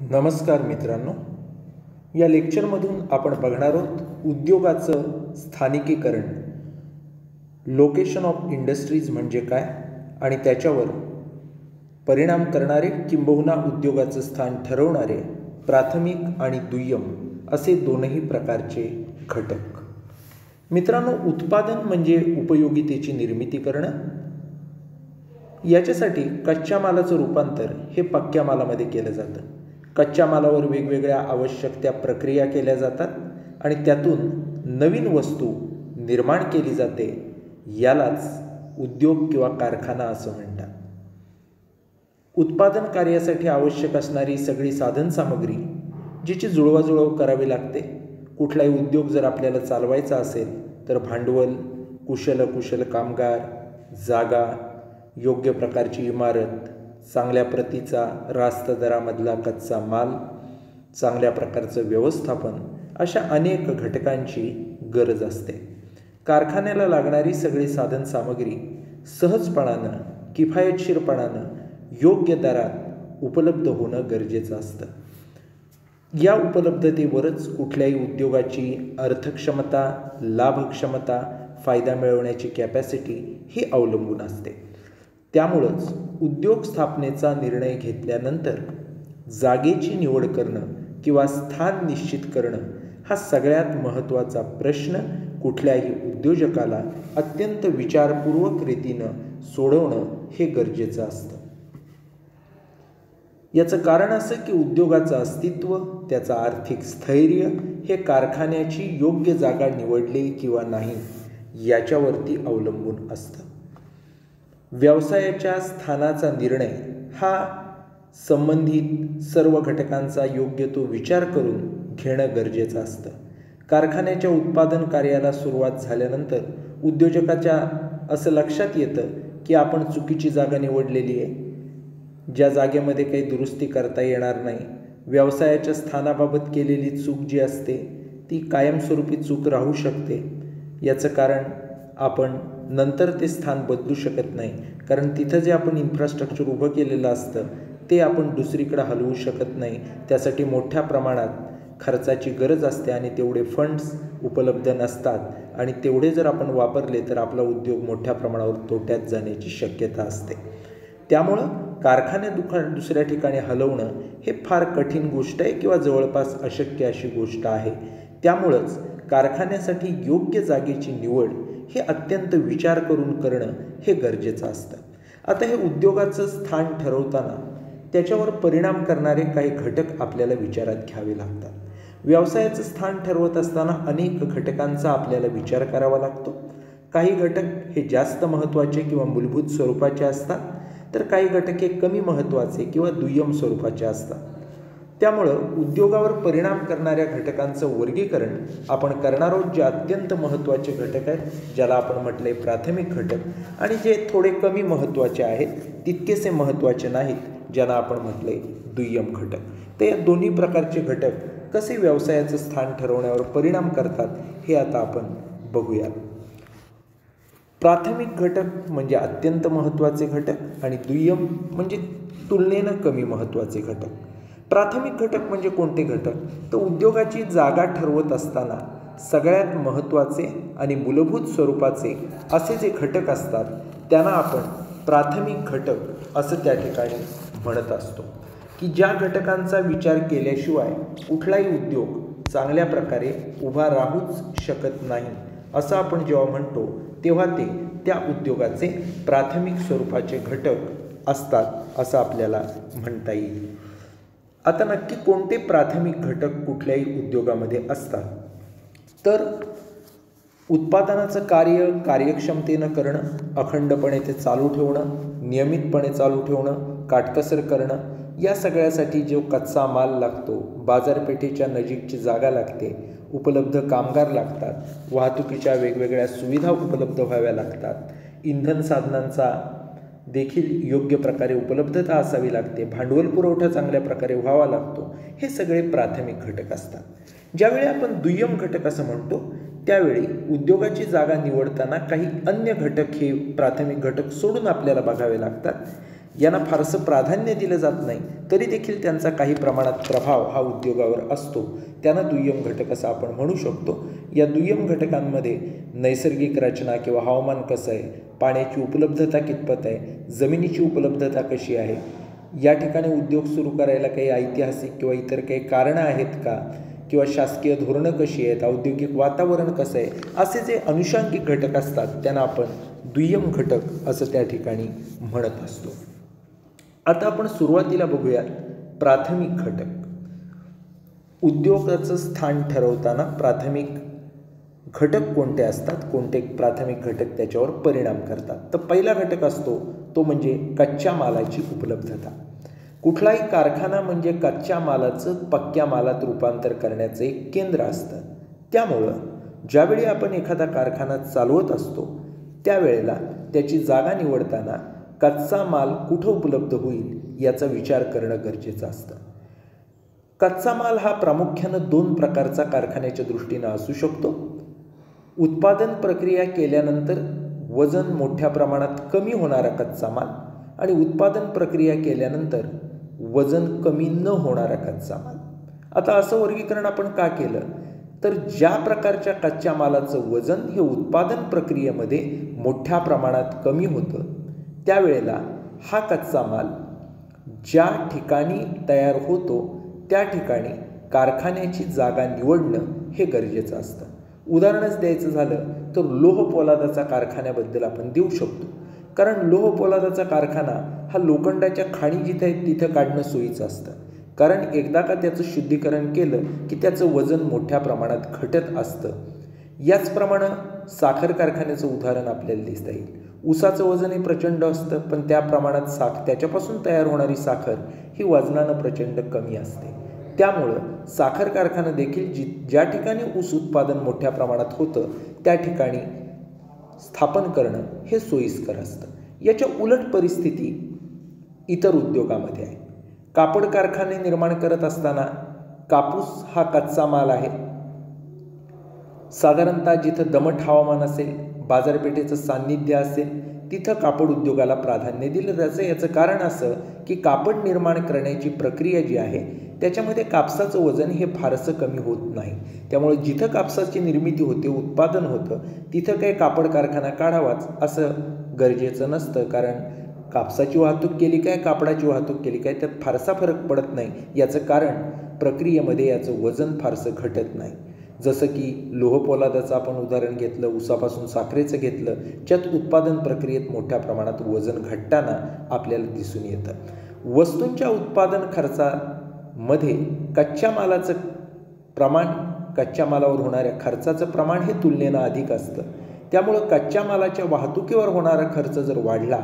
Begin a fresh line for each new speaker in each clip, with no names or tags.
नमस्कार मित्रांनो, या लेक्चरमधून आपण बघणार आहोत उद्योगाचं स्थानिकीकरण, लोकेशन ऑफ इंडस्ट्रीज म्हणजे काय आणि त्याच्यावर परिणाम करणारे किंबहुना उद्योगाचं स्थान ठरवणारे प्राथमिक आणि दुय्यम असे दोनही प्रकारचे घटक. मित्रांनो, उत्पादन म्हणजे उपयोगितेची निर्मिती करणं. याच्यासाठी कच्च्या मालाचं रूपांतर हे पक्क्या मालामध्ये केलं जातं. कच्च्या मालावर वेगवेगळ्या आवश्यक त्या प्रक्रिया केल्या जातात आणि त्यातून नवीन वस्तू निर्माण केली जाते. यालाच उद्योग किंवा कारखाना असं म्हणतात. उत्पादन कार्यासाठी आवश्यक असणारी सगळी साधनसामग्री जिची जुळवाजुळव करावी लागते. कुठलाही उद्योग जर आपल्याला चालवायचा असेल तर भांडवल, कुशल कामगार, जागा, योग्य प्रकारची इमारत, चांगल्या प्रतीचा रास्त दरामधला कच्चा माल, चांगल्या प्रकारचं व्यवस्थापन अशा अनेक घटकांची गरज असते. कारखान्याला लागणारी सगळी साधनसामग्री सहजपणानं, किफायतशीरपणानं, योग्य दरात उपलब्ध होणं गरजेचं असतं. या उपलब्धतेवरच कुठल्याही उद्योगाची अर्थक्षमता, लाभक्षमता, फायदा मिळवण्याची कॅपॅसिटी ही अवलंबून असते. त्यामुळंच उद्योग स्थापनेचा निर्णय घेतल्यानंतर जागेची निवड करणं किंवा स्थान निश्चित करणं हा सगळ्यात महत्त्वाचा प्रश्न कुठल्याही उद्योजकाला अत्यंत विचारपूर्वक रीतीनं सोडवणं हे गरजेचं असतं. याचं कारण असं की उद्योगाचं अस्तित्व, त्याचं आर्थिक स्थैर्य हे कारखान्याची योग्य जागा निवडली किंवा नाही याच्यावरती अवलंबून असतं. व्यवसायाच्या स्थानाचा निर्णय हा संबंधित सर्व घटकांचा योग्य तो विचार करून घेणं गरजेचं असतं. कारखान्याच्या उत्पादन कार्याला सुरुवात झाल्यानंतर उद्योजकाच्या असं लक्षात येतं की आपण चुकीची जागा निवडलेली आहे, ज्या जागेमध्ये काही दुरुस्ती करता येणार नाही. व्यवसायाच्या स्थानाबाबत केलेली चूक जी असते ती कायमस्वरूपी चूक राहू शकते. याचं कारण आपण नंतर ते स्थान बदलू शकत नाही, कारण तिथं जे आपण इन्फ्रास्ट्रक्चर उभं केलेलं असतं ते आपण दुसरीकडे हलवू शकत नाही. त्यासाठी मोठ्या प्रमाणात खर्चाची गरज असते आणि तेवढे फंड्स उपलब्ध नसतात आणि तेवढे जर आपण वापरले तर आपला उद्योग मोठ्या प्रमाणावर तोट्यात जाण्याची शक्यता असते. त्यामुळं कारखाने दुसऱ्या ठिकाणी हलवणं हे फार कठीण गोष्ट आहे किंवा जवळपास अशक्य अशी गोष्ट आहे. त्यामुळंच कारखान्यासाठी योग्य जागेची निवड हे अत्यंत विचार करून करणं हे गरजेचं असतं. आता हे उद्योगाचं स्थान ठरवताना त्याच्यावर परिणाम करणारे काही घटक आपल्याला विचारात घ्यावे लागतात. व्यवसायाचं स्थान ठरवत असताना अनेक घटकांचा आपल्याला विचार करावा लागतो. काही घटक हे जास्त महत्त्वाचे किंवा मूलभूत स्वरूपाचे असतात, तर काही घटक हे कमी महत्त्वाचे किंवा दुय्यम स्वरूपाचे असतात. त्यामुळं उद्योगावर परिणाम करणाऱ्या घटकांचं वर्गीकरण आपण करणार आहोत. जे अत्यंत महत्त्वाचे घटक आहेत, ज्याला आपण म्हटले प्राथमिक घटक, आणि जे थोडे कमी महत्त्वाचे आहेत, तितकेसे महत्त्वाचे नाहीत, ज्यांना आपण म्हटले दुय्यम घटक. तर या दोन्ही प्रकारचे घटक कसे व्यवसायाचं स्थान ठरवण्यावर परिणाम करतात हे आता आपण बघूयात. प्राथमिक घटक म्हणजे अत्यंत महत्त्वाचे घटक आणि दुय्यम म्हणजे तुलनेनं कमी महत्त्वाचे घटक. प्राथमिक घटक म्हणजे कोणते घटक? तर उद्योगाची जागा ठरवत असताना सगळ्यात महत्त्वाचे आणि मूलभूत स्वरूपाचे असे जे घटक असतात त्यांना आपण प्राथमिक घटक असं त्या ठिकाणी म्हणत असतो. की ज्या घटकांचा विचार केल्याशिवाय कुठलाही उद्योग चांगल्या प्रकारे उभा राहूच शकत नाही असं आपण जेव्हा म्हणतो तेव्हा ते त्या उद्योगाचे प्राथमिक स्वरूपाचे घटक असतात असं आपल्याला म्हणता येईल. आता नक्की कोणते प्राथमिक घटक कुठल्याही उद्योगामध्ये असतात? तर उत्पादनाचं कार्य कार्यक्षमतेनं करणं, अखंडपणे ते चालू ठेवणं, नियमितपणे चालू ठेवणं, काटकसर करणं, या सगळ्यासाठी जो कच्चा माल लागतो, बाजारपेठेच्या नजीकची जागा लागते, उपलब्ध कामगार लागतात, वाहतुकीच्या वेगवेगळ्या सुविधा उपलब्ध व्हाव्या लागतात, इंधन साधनांचा देखील योग्य प्रकारे उपलब्धता असावी लागते, भांडवल पुरवठा चांगल्या प्रकारे व्हावा लागतो. हे सगळे प्राथमिक घटक असतात. ज्यावेळी आपण दुय्यम घटक असं म्हणतो त्यावेळी उद्योगाची जागा निवडताना काही अन्य घटक हे प्राथमिक घटक सोडून आपल्याला बघावे लागतात. यांना फारसं प्राधान्य दिलं जात नाही, तरी देखील त्यांचा काही प्रमाणात प्रभाव हा उद्योगावर असतो. त्यांना दुय्यम घटक असं आपण म्हणू शकतो. या दुय्यम घटकांमध्ये नैसर्गिक रचना किंवा हवामान कसं आहे, पाण्याची उपलब्धता कितपत आहे, जमिनीची उपलब्धता कशी आहे, या ठिकाणी उद्योग सुरू करायला काही ऐतिहासिक किंवा इतर काही कारणं आहेत का, किंवा शासकीय धोरणं कशी आहेत, औद्योगिक वातावरण कसं आहे, असे जे अनुषंगिक घटक असतात त्यांना आपण दुय्यम घटक असं त्या ठिकाणी म्हणत असतो. आता आपण सुरुवातीला बघूयात प्राथमिक घटक. उद्योगाचं स्थान ठरवताना प्राथमिक घटक कोणते असतात, कोणते प्राथमिक घटक त्याच्यावर परिणाम करतात. तर पहिला घटक असतो तो म्हणजे कच्च्या मालाची उपलब्धता. कुठलाही कारखाना म्हणजे कच्च्या मालाचं पक्क्या मालात रूपांतर करण्याचं एक केंद्र असतं. त्यामुळं ज्यावेळी आपण एखादा कारखाना चालवत असतो त्यावेळेला त्याची जागा निवडताना कच्चा माल कुठं उपलब्ध होईल याचा विचार करणं गरजेचं असतं. कच्चा माल हा प्रामुख्यानं 2 प्रकारचा कारखान्याच्या दृष्टीनं असू शकतो. उत्पादन प्रक्रिया केल्यानंतर वजन मोठ्या प्रमाणात कमी होणारा कच्चा माल आणि उत्पादन प्रक्रिया केल्यानंतर वजन कमी न होणारा कच्चा माल. आता असं वर्गीकरण आपण का केलं, तर ज्या प्रकारच्या कच्च्या मालाचं वजन हे उत्पादन प्रक्रियेमध्ये मोठ्या प्रमाणात कमी होतं त्यावेळेला हा कच्चा माल ज्या ठिकाणी तयार होतो त्या ठिकाणी कारखान्याची जागा निवडणं हे गरजेचं असतं. उदाहरणच द्यायचं झालं तर लोह पोलादाचा कारखान्याबद्दल आपण देऊ शकतो. कारण लोह पोलादाचा कारखाना हा लोखंडाच्या खाणी जिथे आहेत तिथं काढणं सोयीचं असतं. कारण एकदा का त्याचं शुद्धीकरण केलं की त्याचं वजन मोठ्या प्रमाणात घटत असतं. याचप्रमाणे साखर कारखान्याचं उदाहरण आपल्याला दिसता येईल. ऊसाचं वजन हे प्रचंड असतं, पण त्या प्रमाणात त्याच्यापासून तयार होणारी साखर ही वजनानं प्रचंड कमी असते. त्यामुळं साखर कारखाना देखील ज्या ठिकाणी ऊस उत्पादन मोठ्या प्रमाणात होतं त्या ठिकाणी स्थापन करणं हे सोयीस्कर असतं. याच्या उलट परिस्थिती इतर उद्योगामध्ये आहे. कापड कारखाने निर्माण करत असताना कापूस हा कच्चा माल आहे. साधारणतः जिथं दमट हवामान असेल, बाजारपेठेचं सान्निध्य असेल तिथं कापड उद्योगाला प्राधान्य दिलं जायचं. याचं कारण असं की कापड निर्माण करण्याची प्रक्रिया जी आहे त्याच्यामध्ये कापसाचं वजन हे फारसं कमी होत नाही. त्यामुळे जिथं कापसाची निर्मिती होते, उत्पादन होतं, तिथं काही कापड कारखाना काढावाच असं गरजेचं नसतं. कारण कापसाची वाहतूक केली काय, कापडाची वाहतूक केली काय त्यात फारसा फरक पडत नाही. याचं कारण प्रक्रियेमध्ये याचं वजन फारसं घटत नाही. जसं की लोह पोलादाचं आपण उदाहरण घेतलं, ऊसापासून साखरेचं घेतलं, ज्यात उत्पादन प्रक्रियेत मोठ्या प्रमाणात वजन घटताना आपल्याला दिसून येतं. वस्तूंच्या उत्पादन खर्चामध्ये कच्च्या मालाचं प्रमाण, कच्च्या मालावर होणाऱ्या खर्चाचं प्रमाण हे तुलनेनं अधिक असतं. त्यामुळं कच्च्या मालाच्या वाहतुकीवर होणारा खर्च जर वाढला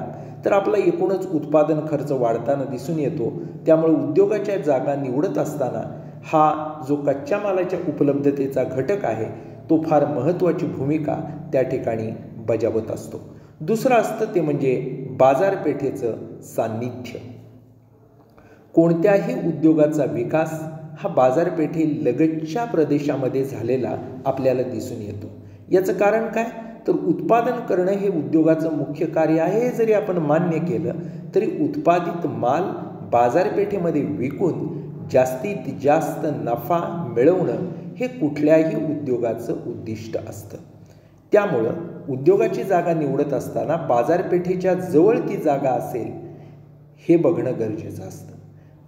तर आपला एकूणच उत्पादन खर्च वाढताना दिसून येतो. त्यामुळे उद्योगाच्या जागा निवडत असताना हा जो कच्च्या मालाच्या उपलब्धतेचा घटक आहे तो फार महत्त्वाची भूमिका त्या ठिकाणी बजावत असतो. दुसरं असतं ते म्हणजे बाजारपेठेचं सान्निध्य. कोणत्याही उद्योगाचा विकास हा बाजारपेठेलगतच्या प्रदेशामध्ये झालेला आपल्याला दिसून येतो. याचं कारण काय, तर उत्पादन करणं हे उद्योगाचं मुख्य कार्य आहे. हे जरी आपण मान्य केलं तरी उत्पादित माल बाजारपेठेमध्ये विकून जास्तीत जास्त नफा मिळवणं हे कुठल्याही उद्योगाचं उद्दिष्ट असतं. त्यामुळं उद्योगाची जागा निवडत असताना बाजारपेठेच्या जवळ ती जागा असेल हे बघणं गरजेचं असतं.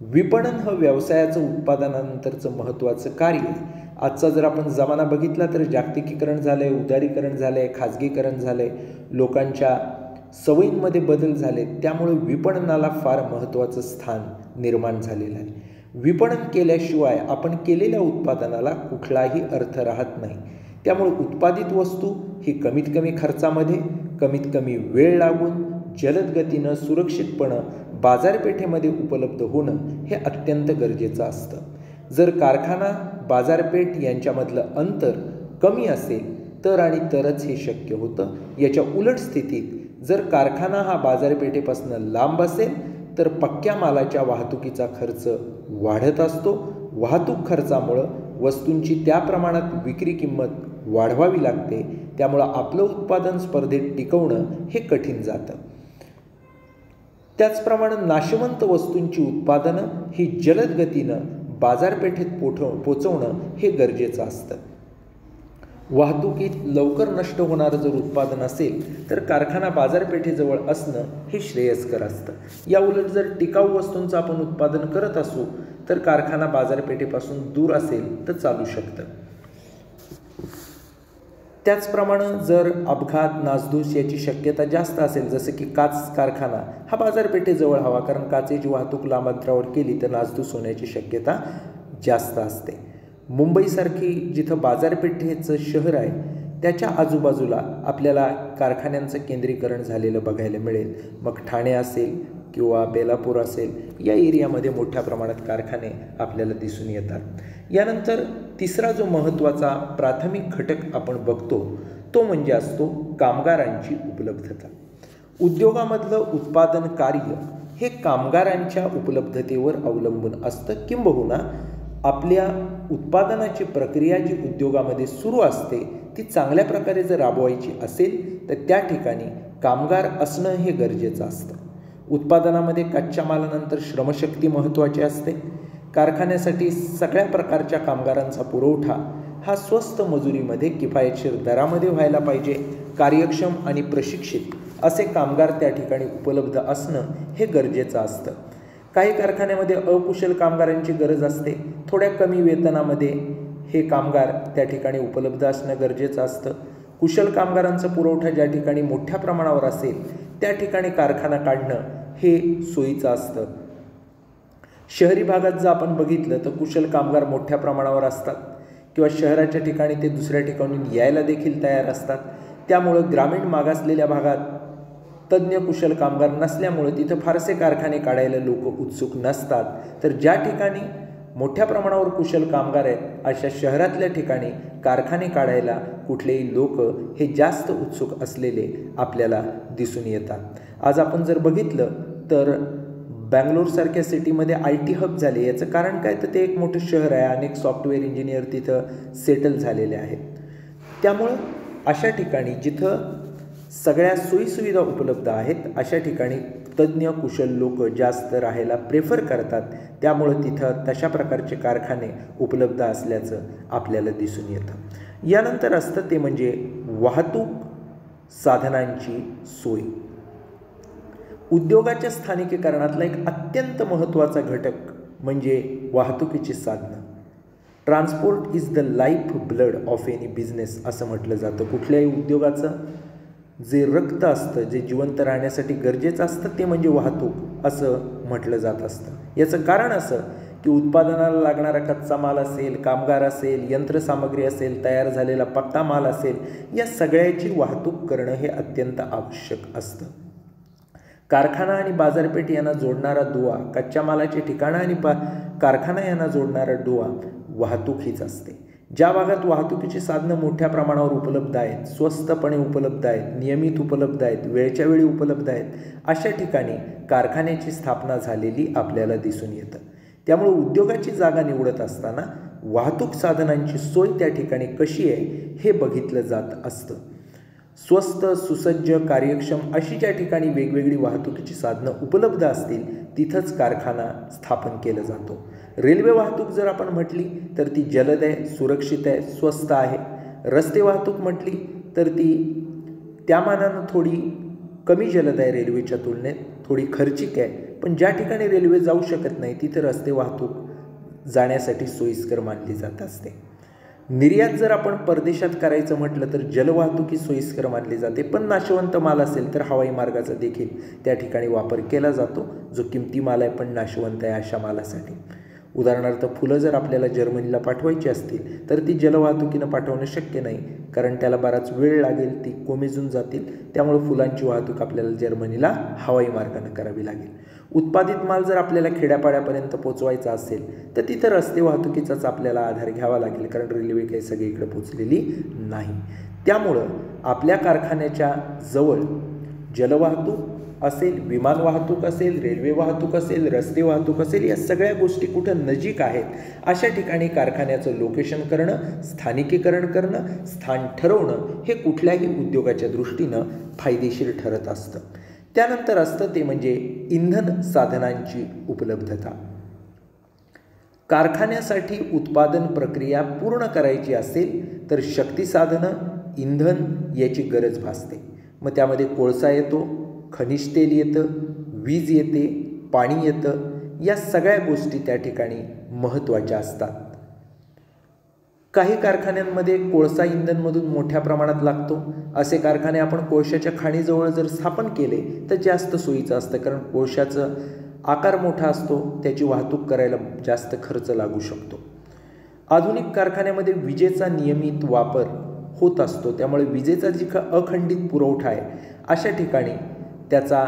विपणन हे व्यवसायाचं उत्पादनानंतरचं महत्त्वाचं कार्य आहे. आजचा जर आपण जमाना बघितला तर जागतिकीकरण झालं आहे, उदारीकरण झालं आहे, खाजगीकरण झालं आहे, लोकांच्या सवयींमध्ये बदल झाले. त्यामुळे विपणनाला फार महत्त्वाचं स्थान निर्माण झालेलं आहे. विपणन केल्याशिवाय आपण केलेल्या उत्पादनाला कुठलाही अर्थ राहत नाही. त्यामुळे उत्पादित वस्तू ही कमीत कमी खर्चामध्ये, कमीत कमी वेळ लागून, जलद गतीनं, सुरक्षितपणं बाजारपेठेमध्ये उपलब्ध होणं हे अत्यंत गरजेचं असतं. जर कारखाना बाजारपेठ यांच्यामधलं अंतर कमी असेल तर आणि तरच हे शक्य होतं. याच्या उलट स्थितीत जर कारखाना हा बाजारपेठेपासून लांब असेल तर पक्क्या मालाच्या वाहतुकीचा खर्च वाढत असतो. वाहतूक खर्चामुळं वस्तूंची त्या प्रमाणात विक्री किंमत वाढवावी लागते. त्यामुळं आपलं उत्पादन स्पर्धेत टिकवणं हे कठीण जातं. त्याचप्रमाणे नाशवंत वस्तूंची उत्पादनं ही जलद गतीनं बाजारपेठेत पोचवणं हे गरजेचं असतं. वाहतुकीत लवकर नष्ट होणारं जर उत्पादन असेल तर कारखाना बाजारपेठेजवळ असणं हे श्रेयस्कर असतं. या उलट जर टिकाऊ वस्तूंचं आपण उत्पादन करत असू तर कारखाना बाजारपेठेपासून दूर असेल तर चालू शकतं. त्याचप्रमाणे जर अपघात नासधूस याची शक्यता जास्त असेल, जसं की काच कारखाना हा बाजारपेठेजवळ हवा, कारण काचेची वाहतूक लांब अंतरावर केली तर नासधूस होण्याची शक्यता जास्त असते. मुंबईसारखी जिथं बाजारपेठेचं शहर आहे त्याच्या आजूबाजूला आपल्याला कारखान्यांचं केंद्रीकरण झालेलं बघायला मिळेल. मग ठाणे असेल किंवा बेलापूर असेल, या एरियामध्ये मोठ्या प्रमाणात कारखाने आपल्याला दिसून येतात. यानंतर तिसरा जो महत्त्वाचा प्राथमिक घटक आपण बघतो तो म्हणजे असतो कामगारांची उपलब्धता. उद्योगामधलं उत्पादन कार्य हे कामगारांच्या उपलब्धतेवर अवलंबून असतं. किंबहुना आपल्या उत्पादनाची प्रक्रिया जी उद्योगामध्ये सुरू असते ती चांगल्या प्रकारे जर राबवायची असेल तर त्या ठिकाणी कामगार असणं हे गरजेचं असतं. उत्पादनामध्ये कच्च्या मालानंतर श्रमशक्ती महत्त्वाची असते. कारखान्यासाठी सगळ्या प्रकारच्या कामगारांचा पुरवठा हा स्वस्त मजुरीमध्ये किफायतशीर दरामध्ये व्हायला पाहिजे. कार्यक्षम आणि प्रशिक्षित असे कामगार त्या ठिकाणी उपलब्ध असणं हे गरजेचं असतं. काही कारखान्यामध्ये अकुशल कामगारांची गरज असते. थोड्या कमी वेतनामध्ये हे कामगार त्या ठिकाणी उपलब्ध असणं गरजेचं असतं. कुशल कामगारांचा पुरवठा ज्या ठिकाणी मोठ्या प्रमाणावर असेल त्या ठिकाणी कारखाना काढणं हे सोयीचं असतं. शहरी भागात जर आपण बघितलं तर कुशल कामगार मोठ्या प्रमाणावर असतात किंवा शहराच्या ठिकाणी ते दुसऱ्या ठिकाणी यायला देखील तयार असतात. त्यामुळं ग्रामीण मागासलेल्या भागात तज्ज्ञ कुशल कामगार नसल्यामुळे तिथं फारसे कारखाने काढायला लोक उत्सुक नसतात. तर ज्या ठिकाणी मोठ्या प्रमाणावर कुशल कामगार आहेत अशा शहरातल्या ठिकाणी कारखाने काढायला कुठलेही लोक हे जास्त उत्सुक असलेले आपल्याला दिसून येतात. आज आपण जर बघितलं तर बँगलोरसारख्या सिटीमध्ये IT हब झाले. याचं कारण काय तर ते एक मोठं शहर आहे, अनेक सॉफ्टवेअर इंजिनियर तिथं सेटल झालेले आहेत. त्यामुळं अशा ठिकाणी जिथं सगळ्या सोयीसुविधा उपलब्ध आहेत अशा ठिकाणी तज्ज्ञ कुशल लोक जास्त राहायला प्रेफर करतात. त्यामुळं तिथं तशा प्रकारचे कारखाने उपलब्ध असल्याचं आपल्याला दिसून येतं. यानंतर असतं ते म्हणजे वाहतूक साधनांची सोय. उद्योगाच्या स्थानिकीकरणातला एक अत्यंत महत्त्वाचा घटक म्हणजे वाहतुकीची साधनं. Transport is the life blood of any business असं म्हटलं जातं. कुठल्याही उद्योगाचं जे रक्त असतं, जे जिवंत राहण्यासाठी गरजेचं असतं ते म्हणजे वाहतूक असं म्हटलं जात असतं. याचं कारण असं की उत्पादनाला लागणारा कच्चा माल असेल, कामगार असेल, यंत्रसामग्री असेल, तयार झालेला पक्का माल असेल, या सगळ्याची वाहतूक करणं हे अत्यंत आवश्यक असतं. कारखाना आणि बाजारपेठ यांना जोडणारा दुवा, कच्च्या मालाचे ठिकाणं आणि कारखाना यांना जोडणारा दुवा वाहतूक हीच असते. ज्या भागात वाहतुकीची साधनं मोठ्या प्रमाणावर उपलब्ध आहेत, स्वस्तपणे उपलब्ध आहेत, नियमित उपलब्ध आहेत, वेळच्या वेळी उपलब्ध आहेत, अशा ठिकाणी कारखान्याची स्थापना झालेली आपल्याला दिसून येतं. त्यामुळे उद्योगाची जागा निवडत असताना वाहतूक साधनांची सोय त्या ठिकाणी कशी आहे हे बघितलं जात असतं. स्वस्त, सुसज्ज, कार्यक्षम अशी ज्या ठिकाणी वेगवेगळी वाहतुकीची साधनं उपलब्ध असतील तिथंच कारखाना स्थापन केला जातो. रेल्वे वाहतूक जर आपण म्हटली तर ती जलद आहे, सुरक्षित आहे, स्वस्त आहे. रस्ते वाहतूक म्हटली तर ती त्या मानानं थोडी कमी जलद आहे, रेल्वेच्या तुलनेत थोडी खर्चिक आहे. पण ज्या ठिकाणी रेल्वे जाऊ शकत नाही तिथं रस्ते वाहतूक जाण्यासाठी सोयीस्कर मानली जात असते. निर्यात जर आपण परदेशात करायचं म्हटलं तर जलवाहतूक ही सोयीस्कर मानली जाते. पण नाशवंत माल असेल तर हवाई मार्गाचा देखील त्या ठिकाणी वापर केला जातो, जो किमती माल आहे पण नाशवंत आहे अशा मालासाठी. उदाहरणार्थ फुलं जर आपल्याला जर्मनीला पाठवायची असतील तर ती जलवाहतुकीनं पाठवणं शक्य नाही, कारण त्याला बराच वेळ लागेल, ती कोमेजून जातील. त्यामुळे फुलांची वाहतूक आपल्याला जर्मनीला हवाई मार्गाने करावी लागेल. उत्पादित माल जर आपल्याला खेड्यापाड्यापर्यंत पोचवायचा असेल तर तिथं रस्ते वाहतुकीचाच आपल्याला आधार घ्यावा लागेल, कारण रेल्वे काही सगळीकडे पोचलेली नाही. त्यामुळं आपल्या कारखान्याच्या जवळ जलवाहतूक असेल, विमान वाहतूक असेल, रेल्वे वाहतूक असेल, रस्ते वाहतूक असेल, या सगळ्या गोष्टी कुठं नजीक आहेत अशा ठिकाणी कारखान्याचं लोकेशन करणं, स्थानिकीकरण करणं, स्थान ठरवणं हे कुठल्याही उद्योगाच्या दृष्टीनं फायदेशीर ठरत असतं. त्यानंतर असतं ते म्हणजे इंधन साधनांची उपलब्धता. कारखान्यासाठी उत्पादन प्रक्रिया पूर्ण करायची असेल तर शक्ती साधनं, इंधन याची गरज भासते. मग त्यामध्ये कोळसा येतो, खनिज तेल येतं, वीज येते, पाणी येतं. या सगळ्या गोष्टी त्या ठिकाणी महत्त्वाच्या असतात. काही कारखान्यांमध्ये कोळसा इंधनमधून मोठ्या प्रमाणात लागतो. असे कारखाने आपण कोळशाच्या खाणीजवळ जर स्थापन केले तर जास्त सोयीचं असतं, कारण कोळशाचं आकार मोठा असतो, त्याची वाहतूक करायला जास्त खर्च लागू शकतो. आधुनिक कारखान्यामध्ये विजेचा नियमित वापर होत असतो, त्यामुळे विजेचा जी अखंडित पुरवठा आहे अशा ठिकाणी त्याचा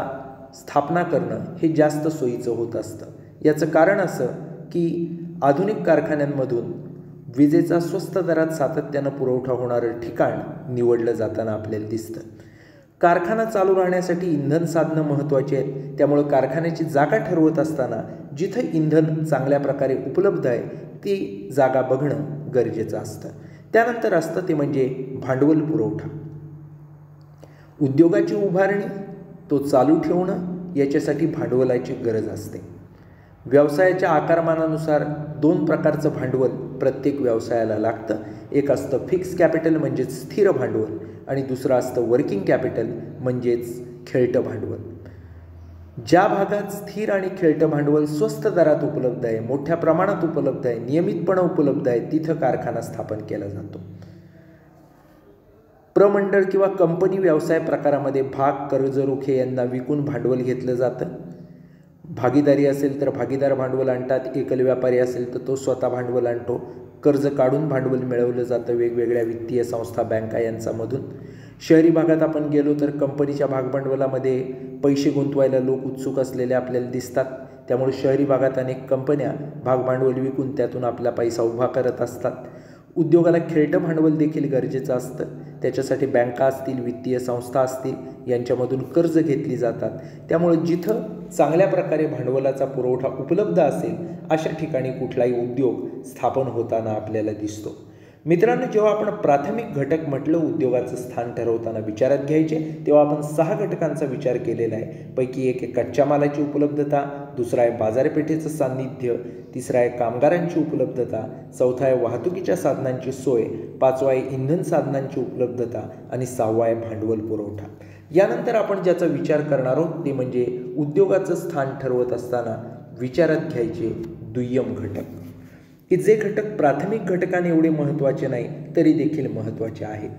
स्थापना करणं हे जास्त सोयीचं होत असतं. याचं कारण असं की आधुनिक कारखान्यांमधून विजेचा स्वस्त दरात सातत्यानं पुरवठा होणारं ठिकाण निवडलं जाताना आपल्याला दिसतं. कारखाना चालू राहण्यासाठी इंधन साधनं महत्त्वाची आहेत, त्यामुळे कारखान्याची जागा ठरवत असताना जिथं इंधन चांगल्या प्रकारे उपलब्ध आहे ती जागा बघणं गरजेचं असतं. त्यानंतर असतं ते म्हणजे भांडवल पुरवठा. उद्योगाची उभारणी, तो चालू ठेवणं याच्यासाठी भांडवलाची गरज असते. व्यवसायाच्या आकारमानानुसार 2 प्रकारचं भांडवल प्रत्येक व्यवसायाला लागतं. एक असतं फिक्स कॅपिटल म्हणजेच स्थिर भांडवल, आणि दुसरं असतं वर्किंग कॅपिटल म्हणजेच खेळतं भांडवल. ज्या भागात स्थिर आणि खेळतं भांडवल स्वस्त दरात उपलब्ध आहे, मोठ्या प्रमाणात उपलब्ध आहे, नियमितपणे उपलब्ध आहे, तिथं कारखाना स्थापन केला जातो. प्रमंडळ किंवा कंपनी व्यवसाय प्रकारामध्ये भाग, कर्ज, रोखे यांना विकून भांडवल घेतलं जातं. भागीदारी असेल तर भागीदार भांडवल आणतात, एकल व्यापारी असेल तर तो स्वतः भांडवल आणतो. कर्ज काढून भांडवल मिळवलं जातं वेगवेगळ्या वित्तीय संस्था, बँका यांच्यामधून. शहरी भागात आपण गेलो तर कंपनीच्या भागभांडवलामध्ये पैसे गुंतवायला लोक उत्सुक असलेले आपल्याला दिसतात, त्यामुळे शहरी भागात अनेक कंपन्या भागभांडवल विकून त्यातून आपला पैसा उभा करत असतात. उद्योगाला खेळतं भांडवल देखील गरजेचं असतं, त्याच्यासाठी बँका असतील, वित्तीय संस्था असतील यांच्यामधून कर्ज घेतली जातात. त्यामुळे जिथं चांगल्या प्रकारे भांडवलाचा पुरवठा उपलब्ध असेल अशा ठिकाणी कुठलाही उद्योग स्थापन होताना आपल्याला दिसतो. मित्रांनो, जेव्हा आपण प्राथमिक घटक म्हटलं उद्योगाचं स्थान ठरवताना विचारात घ्यायचे, तेव्हा आपण 6 घटकांचा विचार केलेला आहे. पैकी एक आहे कच्च्या मालाची उपलब्धता, दुसरा आहे बाजारपेठेचं सान्निध्य, तिसरा आहे कामगारांची उपलब्धता, चौथा आहे वाहतुकीच्या साधनांची सोय, पाचवा आहे इंधन साधनांची उपलब्धता आणि 6वा आहे भांडवल पुरवठा. यानंतर आपण ज्याचा विचार करणार आहोत ते म्हणजे उद्योगाचं स्थान ठरवत असताना विचारात घ्यायचे दुय्यम घटक, की जे घटक प्राथमिक घटकाने एवढे महत्त्वाचे नाही तरी देखील महत्त्वाचे आहेत.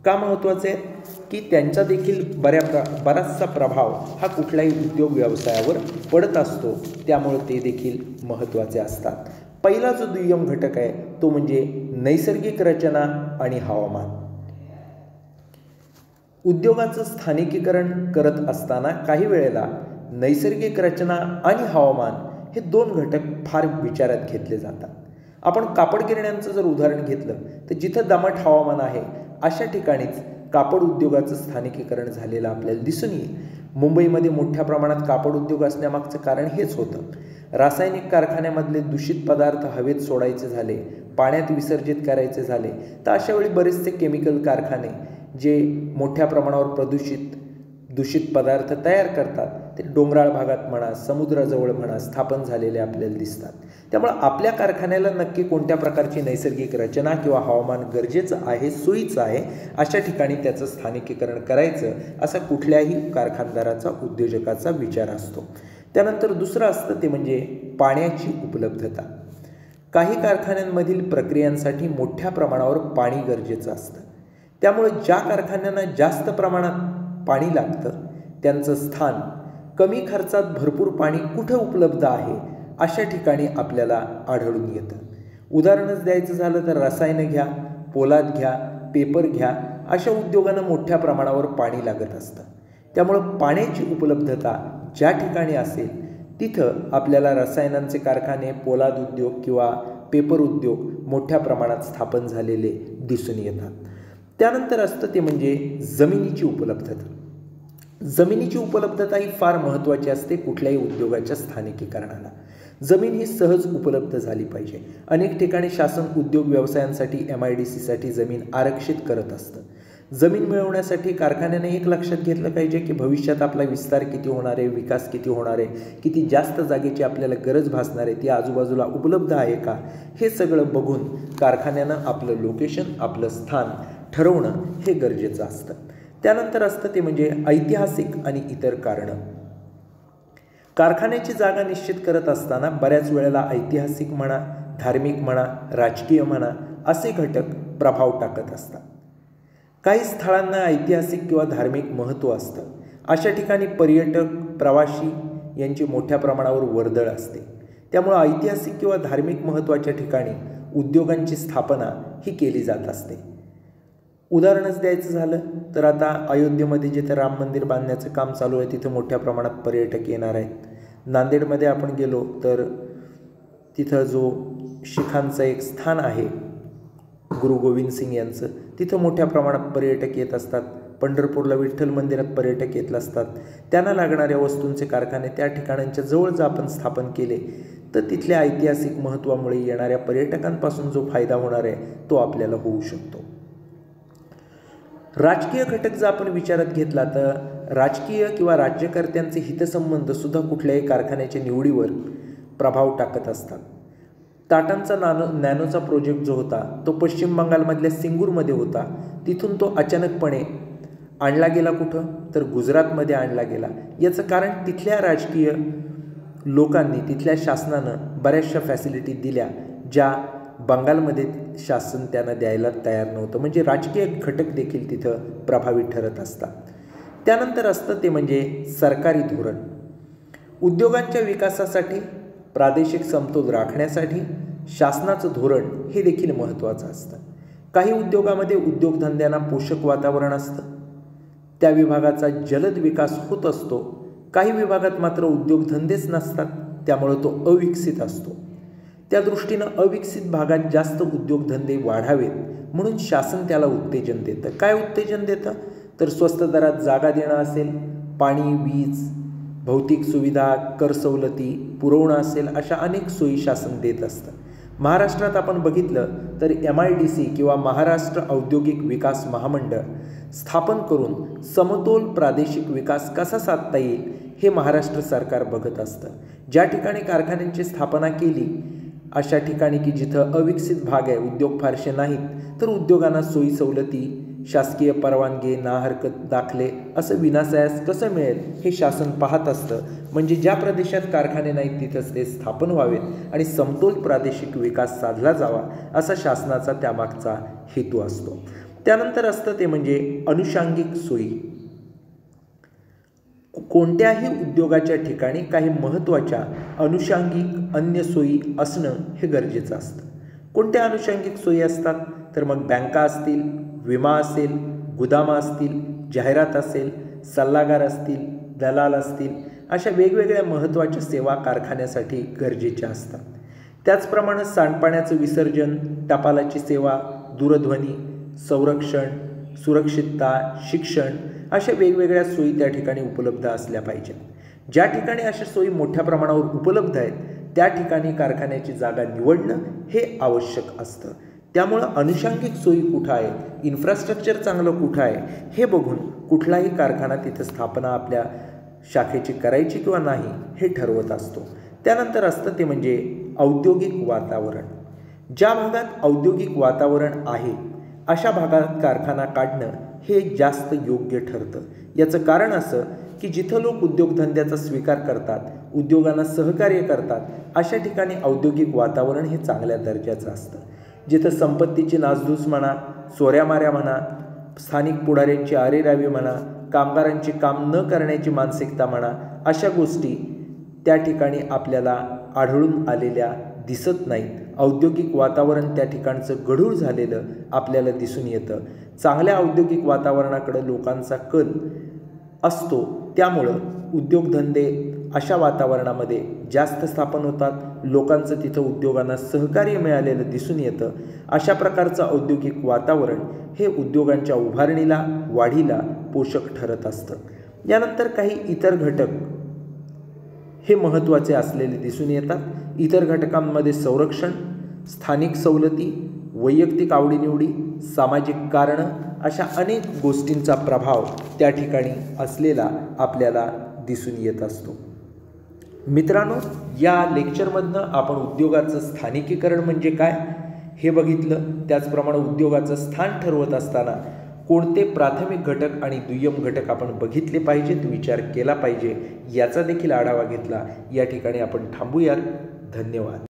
का महत्त्वाचे आहेत? की त्यांचा देखील बराचसा प्रभाव हा कुठल्याही उद्योग व्यवसायावर पडत असतो, त्यामुळे ते देखील महत्त्वाचे असतात. पहिला जो दुय्यम घटक आहे तो म्हणजे नैसर्गिक रचना आणि हवामान. उद्योगाचं स्थानिकीकरण करत असताना काही वेळेला नैसर्गिक रचना आणि हवामान हे 2 घटक फार विचारात घेतले जातात. आपण कापड गिरण्यांचं जर उदाहरण घेतलं तर जिथं दमट हवामान आहे अशा ठिकाणीच कापड उद्योगाचं स्थानिकीकरण झालेलं आपल्याला दिसून येईल. मुंबईमध्ये मोठ्या प्रमाणात कापड उद्योग असण्यामागचं कारण हेच होतं. रासायनिक कारखान्यामधले दूषित पदार्थ हवेत सोडायचे झाले, पाण्यात विसर्जित करायचे झाले, तर अशा वेळी बरेचसे केमिकल कारखाने जे मोठ्या प्रमाणावर दूषित पदार्थ तयार करतात ते डोंगराळ भागात म्हणा, समुद्राजवळ म्हणा स्थापन झालेले आपल्याला दिसतात. त्यामुळे आपल्या कारखान्याला नक्की कोणत्या प्रकारची नैसर्गिक रचना किंवा हवामान गरजेचं आहे, सोयीचं आहे, अशा ठिकाणी त्याचं स्थानिकीकरण करायचं असा कुठल्याही कारखानदाराचा, उद्योजकाचा विचार असतो. त्यानंतर दुसरं असतं ते म्हणजे पाण्याची उपलब्धता. काही कारखान्यांमधील प्रक्रियांसाठी मोठ्या प्रमाणावर पाणी गरजेचं असतं, त्यामुळे ज्या कारखान्यांना जास्त प्रमाणात पाणी लागतं त्यांचं स्थान कमी खर्चात भरपूर पाणी कुठं उपलब्ध आहे अशा ठिकाणी आपल्याला आढळून येतं. उदाहरणच द्यायचं झालं तर रसायनं घ्या, पोलाद घ्या, पेपर घ्या, अशा उद्योगांना मोठ्या प्रमाणावर पाणी लागत असतं. त्यामुळं पाण्याची उपलब्धता ज्या ठिकाणी असेल तिथं आपल्याला रसायनांचे कारखाने, पोलाद उद्योग किंवा पेपर उद्योग मोठ्या प्रमाणात स्थापन झालेले दिसून येतात. त्यानंतर असतं ते म्हणजे जमिनीची उपलब्धता. जमिनीची उपलब्धता ही फार महत्त्वाची असते कुठल्याही उद्योगाच्या स्थानिकीकरणाला. जमीन ही सहज उपलब्ध झाली पाहिजे. अनेक ठिकाणी शासन उद्योग व्यवसायांसाठी MIDCसाठी जमीन आरक्षित करत असतं. जमीन मिळवण्यासाठी कारखान्याने एक लक्षात घेतलं पाहिजे की भविष्यात आपला विस्तार किती होणार आहे, विकास किती होणार आहे, किती जास्त जागेची आपल्याला गरज भासणार आहे, ती आजूबाजूला उपलब्ध आहे का, हे सगळं बघून कारखान्यानं आपलं लोकेशन, आपलं स्थान ठरवणं हे गरजेचं असतं. त्यानंतर असतं ते म्हणजे ऐतिहासिक आणि इतर कारणं. कारखान्याची जागा निश्चित करत असताना बऱ्याच वेळेला ऐतिहासिक म्हणा, धार्मिक म्हणा, राजकीय म्हणा असे घटक प्रभाव टाकत असतात. काही स्थळांना ऐतिहासिक किंवा धार्मिक महत्त्व असतं. अशा ठिकाणी पर्यटक, प्रवासी यांची मोठ्या प्रमाणावर वर्दळ असते. त्यामुळं ऐतिहासिक किंवा धार्मिक महत्त्वाच्या ठिकाणी उद्योगांची स्थापना ही केली जात असते. उदाहरणच द्यायचं झालं तर आता अयोध्येमध्ये जिथे राम मंदिर बांधण्याचं काम चालू आहे तिथं मोठ्या प्रमाणात पर्यटक येणार आहेत. नांदेडमध्ये आपण गेलो तर तिथं जो शिखांचं एक स्थान आहे गुरु गोविंद सिंग यांचं, तिथं मोठ्या प्रमाणात पर्यटक येत असतात. पंढरपूरला विठ्ठल मंदिरात पर्यटक येत असतात. त्यांना लागणाऱ्या वस्तूंचे कारखाने त्या ठिकाणांच्या जवळ जर आपण स्थापन केले तर तिथल्या ऐतिहासिक महत्त्वामुळे येणाऱ्या पर्यटकांपासून जो फायदा होणार आहे तो आपल्याला होऊ शकतो. राजकीय घटक जर आपण विचारात घेतला तर राजकीय किंवा राज्यकर्त्यांचे हितसंबंध सुद्धा कुठल्याही कारखान्याच्या निवडीवर प्रभाव टाकत असतात. टाटांचा नॅनोचा प्रोजेक्ट जो होता तो पश्चिम बंगालमधल्या सिंगूरमध्ये होता. तिथून तो अचानकपणे आणला गेला कुठं तर गुजरातमध्ये आणला गेला. याचं कारण तिथल्या राजकीय लोकांनी, तिथल्या शासनानं बऱ्याचशा फॅसिलिटी दिल्या ज्या बंगालमध्ये शासन त्यांना द्यायला तयार नव्हतं. म्हणजे राजकीय घटक देखील तिथं प्रभावी ठरत असतात. त्यानंतर असतं ते म्हणजे सरकारी धोरण. उद्योगांच्या विकासासाठी, प्रादेशिक समतोल राखण्यासाठी शासनाचं धोरण हे देखील महत्त्वाचं असतं. काही उद्योगामध्ये उद्योगधंद्यांना पोषक वातावरण असतं, त्या विभागाचा जलद विकास होत असतो. काही विभागात मात्र उद्योगधंदेच नसतात, त्यामुळे तो अविकसित असतो. त्या दृष्टीनं अविकसित भागात जास्त उद्योगधंदे वाढावेत म्हणून शासन त्याला उत्तेजन देतं. काय उत्तेजन देतं तर स्वस्त दरात जागा देणं असेल, पाणी, वीज, भौतिक सुविधा, कर सवलती पुरवणं असेल, अशा अनेक सोयी शासन देत असतं. महाराष्ट्रात आपण बघितलं तर MIDC किंवा महाराष्ट्र औद्योगिक विकास महामंडळ स्थापन करून समतोल प्रादेशिक विकास कसा साधता येईल हे महाराष्ट्र सरकार बघत असतं. ज्या ठिकाणी कारखान्यांची स्थापना केली अशा ठिकाणी की जिथं अविकसित भाग आहे, उद्योग फारसे नाहीत, तर उद्योगांना सोयी सवलती, शासकीय परवानगी, ना हरकत दाखले असं विनासायास कसं मिळेल हे शासन पाहत असतं. म्हणजे ज्या प्रदेशात कारखाने नाहीत तिथंच ते स्थापन व्हावेत आणि समतोल प्रादेशिक विकास साधला जावा असा शासनाचा त्यामागचा हेतू असतो. त्यानंतर असतं ते म्हणजे अनुषंगिक सोयी. कोणत्याही उद्योगाच्या ठिकाणी काही महत्त्वाच्या अनुषंगिक अन्य सोयी असणं हे गरजेचं असतं. कोणत्या अनुषंगिक सोयी असतात तर मग बँका असतील, विमा असेल, गुदामं असतील, जाहिरात असेल, सल्लागार असतील, दलाल असतील, अशा वेगवेगळ्या महत्त्वाच्या सेवा कारखान्यासाठी गरजेच्या असतात. त्याचप्रमाणे सांडपाण्याचं विसर्जन, टपालाची सेवा, दूरध्वनी, संरक्षण, सुरक्षितता, शिक्षण अशा वेगवेगळ्या सोयी त्या ठिकाणी उपलब्ध असल्या पाहिजेत. ज्या ठिकाणी अशा सोयी मोठ्या प्रमाणावर उपलब्ध आहेत त्या ठिकाणी कारखान्याची जागा निवडणं हे आवश्यक असतं. त्यामुळं अनुषंगिक सोयी कुठं आहे, इन्फ्रास्ट्रक्चर चांगलं कुठं आहे हे बघून कुठलाही कारखाना तिथं स्थापना आपल्या शाखेची करायची किंवा नाही हे ठरवत असतो. त्यानंतर असतं ते म्हणजे औद्योगिक वातावरण. ज्या भागात औद्योगिक वातावरण आहे अशा भागात कारखाना काढणं हे जास्त योग्य ठरतं. याचं कारण असं की जिथं लोक उद्योगधंद्याचा स्वीकार करतात, उद्योगांना सहकार्य करतात, अशा ठिकाणी औद्योगिक वातावरण हे चांगल्या दर्जाचं असतं. जिथं संपत्तीची नासधूस म्हणा, चोऱ्यामाऱ्या म्हणा, स्थानिक पुढाऱ्यांची आरेरावी म्हणा, कामगारांची काम न करण्याची मानसिकता म्हणा, अशा गोष्टी त्या ठिकाणी आपल्याला आढळून आलेल्या दिसत नाहीत. औद्योगिक वातावरण त्या ठिकाणचं गढूळ झालेलं आपल्याला दिसून येतं. चांगल्या औद्योगिक वातावरणाकडे लोकांचा कल असतो. त्यामुळं उद्योगधंदे अशा वातावरणामध्ये जास्त स्थापन होतात. लोकांचं तिथं उद्योगांना सहकार्य मिळालेलं दिसून येतं. अशा प्रकारचं औद्योगिक वातावरण हे उद्योगांच्या उभारणीला, वाढीला पोषक ठरत असतं. यानंतर काही इतर घटक हे महत्त्वाचे असलेले दिसून येतात. इतर घटकांमध्ये संरक्षण, स्थानिक सवलती, वैयक्तिक आवडीनिवडी, सामाजिक कारणं अशा अनेक गोष्टींचा प्रभाव त्या ठिकाणी असलेला आपल्याला दिसून येत असतो. मित्रांनो, या लेक्चरमधनं आपण उद्योगाचं स्थानिकीकरण म्हणजे काय हे बघितलं. त्याचप्रमाणे उद्योगाचं स्थान ठरवत असताना कोणते प्राथमिक घटक आणि दुय्यम घटक आपण बघितले पाहिजेत, विचार केला पाहिजे, याचा देखील आढावा घेतला. या ठिकाणी आपण थांबूयात. धन्यवाद.